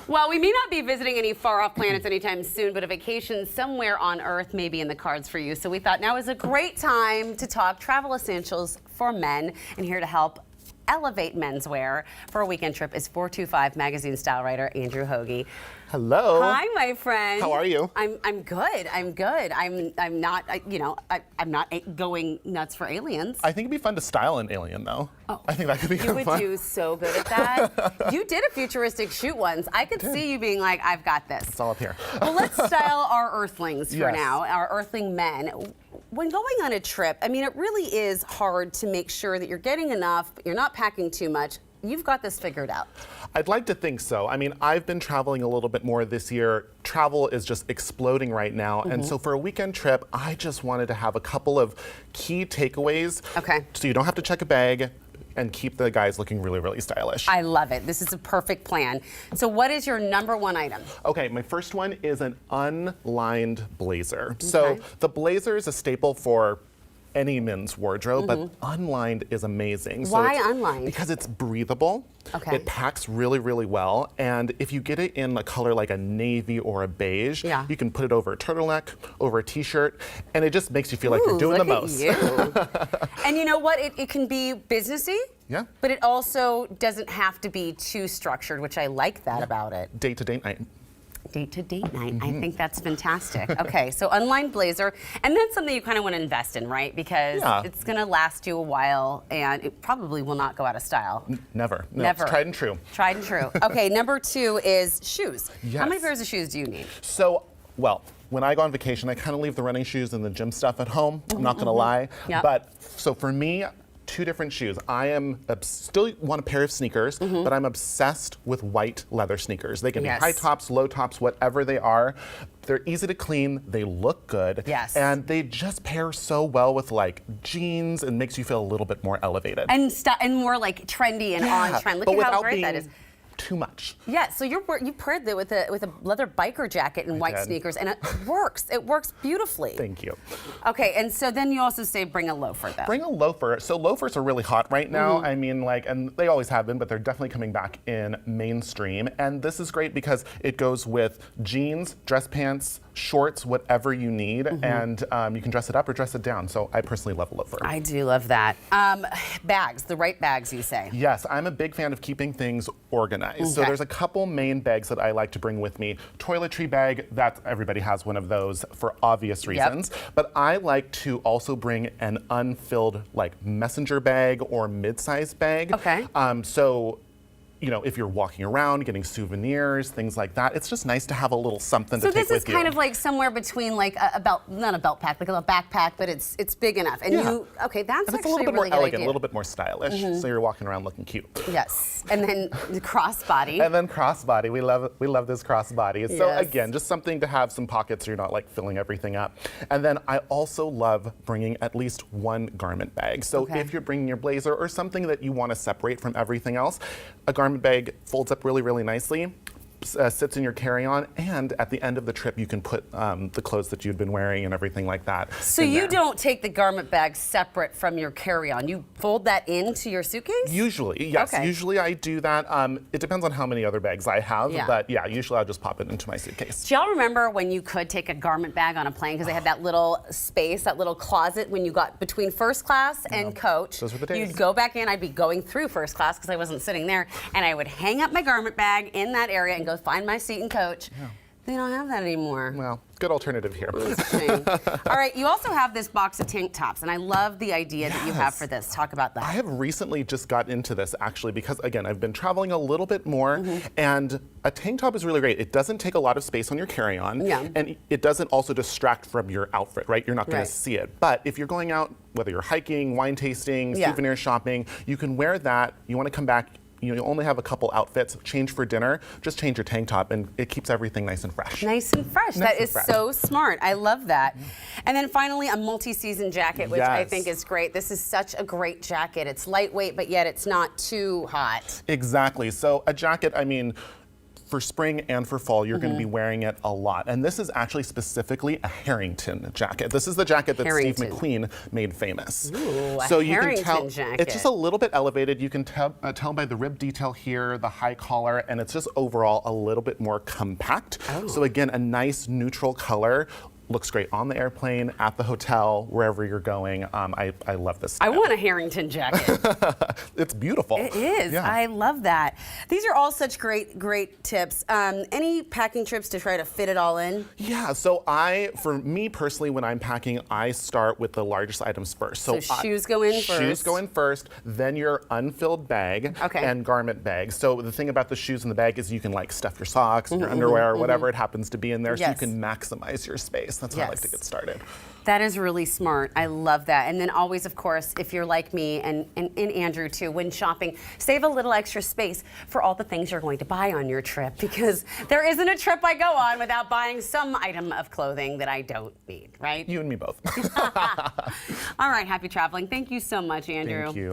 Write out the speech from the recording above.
Well, we may not be visiting any far-off planets anytime soon, but a vacation somewhere on Earth may be in the cards for you. So we thought now is a great time to talk travel essentials for men. And here to help elevate menswear for a weekend trip is 425 magazine style writer Andrew Hoge. Hello. Hi, my friend. How are you? I'm good. I'm good. I'm not. I'm not going nuts for aliens. I think it'd be fun to style an alien, though. Oh, I think that could be you would fun. do so good at that. You did a futuristic shoot once. I could see you being like, I've got this. It's all up here. Well, let's style our earthlings for Yes. now, our earthling men. When going on a trip, I mean, it really is hard to make sure that you're getting enough, but you're not packing too much. You've got this figured out. I'd like to think so. I mean, I've been traveling a little bit more this year. Travel is just exploding right now. And so for a weekend trip, I just wanted to have a couple of key takeaways. Okay. So you don't have to check a bag and keep the guys looking really, really stylish. I love it. This is a perfect plan. So what is your number one item? Okay, my first one is an unlined blazer. So the blazer is a staple for any men's wardrobe, but unlined is amazing. Why so unlined? Because it's breathable. Okay. It packs really, really well. And if you get it in a color like a navy or a beige, you can put it over a turtleneck, over a t-shirt, and it just makes you feel like you're doing the most. Look at you. And you know what? It can be businessy. Yeah. But it also doesn't have to be too structured, which I like that about it. Date to date night. Date to date night. I think that's fantastic. Okay, so unlined blazer, and then something you kind of want to invest in, right? Because it's going to last you a while, and it probably will not go out of style. Never. No, Never. It's tried and true. Tried and true. Okay, number two is shoes. Yes. How many pairs of shoes do you need? So, well, when I go on vacation, I kind of leave the running shoes and the gym stuff at home. I'm not going to lie. Yep. But so for me, two different shoes. I am still want a pair of sneakers, but I'm obsessed with white leather sneakers. They can be high tops, low tops, whatever they are. They're easy to clean, they look good, and they just pair so well with like jeans and makes you feel a little bit more elevated. And more like trendy and on trend. Look at how great that is. Too much. Yeah, so you paired it with a leather biker jacket and white sneakers, and it works. It works beautifully. Thank you. Okay, and so then you also say bring a loafer, though. Bring a loafer. So loafers are really hot right now. I mean, like, and they always have been, but they're definitely coming back in mainstream. And this is great because it goes with jeans, dress pants, shorts, whatever you need, and you can dress it up or dress it down. So I personally love a loafer. I do love that. Bags, the right bags, you say? Yes, I'm a big fan of keeping things organized. So there's a couple main bags that I like to bring with me. Toiletry bag, everybody has one of those for obvious reasons. But I like to also bring an unfilled like messenger bag or mid-sized bag. Okay. So, you know, if you're walking around, getting souvenirs, things like that, it's just nice to have a little something to take with you. So this is kind of like somewhere between like a belt, not a belt pack, like a backpack, but it's big enough. And okay, that's and actually it's a little bit really more elegant, idea. a little bit more stylish, so you're walking around looking cute. Yes, and then the crossbody. And then crossbody, we love this crossbody. So again, just something to have some pockets so you're not like filling everything up. And then I also love bringing at least one garment bag. So if you're bringing your blazer or something that you want to separate from everything else, a garment bag folds up really, really nicely, sits in your carry-on, and at the end of the trip you can put the clothes that you'd been wearing and everything like that. So you don't take the garment bag separate from your carry-on. You fold that into your suitcase? Usually, yes. Okay. Usually I do that. It depends on how many other bags I have, but yeah, usually I'll just pop it into my suitcase. Do y'all remember when you could take a garment bag on a plane because they had that little space, that little closet when you got between first class and coach? Those were the days. You'd go back in, I'd be going through first class because I wasn't sitting there, and I would hang up my garment bag in that area and go find my seat in coach. They don't have that anymore. Well, good alternative here. That's a shame. All right, you also have this box of tank tops, and I love the idea that you have for this. Talk about that. I have recently just got into this actually because again, I've been traveling a little bit more, and a tank top is really great. It doesn't take a lot of space on your carry-on, and it doesn't also distract from your outfit, right? You're not going to see it. But if you're going out, whether you're hiking, wine tasting, souvenir shopping, you can wear that. You want to come back, you only have a couple outfits, change for dinner, just change your tank top and it keeps everything nice and fresh. Nice and fresh. That is so smart. I love that. And then finally, a multi-season jacket, which I think is great. This is such a great jacket. It's lightweight, but yet it's not too hot. Exactly. So a jacket, I mean, for spring and for fall, you're going to be wearing it a lot. And this is actually specifically a Harrington jacket. This is the jacket that Steve McQueen made famous. Ooh, so a you can tell Harrington jacket. it's just a little bit elevated. You can tell by the rib detail here, the high collar, and it's just overall a little bit more compact. Oh. So again, a nice neutral color. Looks great on the airplane, at the hotel, wherever you're going. I love this style. I want a Harrington jacket. It's beautiful. It is. Yeah. I love that. These are all such great tips. Any packing trips to try to fit it all in? Yeah, so for me personally, when I'm packing, I start with the largest items first. So shoes go in first. Shoes go in first, then your unfilled bag and garment bag. So the thing about the shoes in the bag is you can like stuff your socks and your underwear or whatever it happens to be in there, so you can maximize your space. That's how I like to get started. That is really smart. I love that. And then always, of course, if you're like me and Andrew too, when shopping, save a little extra space for all the things you're going to buy on your trip, because there isn't a trip I go on without buying some item of clothing that I don't need, right? You and me both. All right, happy traveling. Thank you so much, Andrew. Thank you.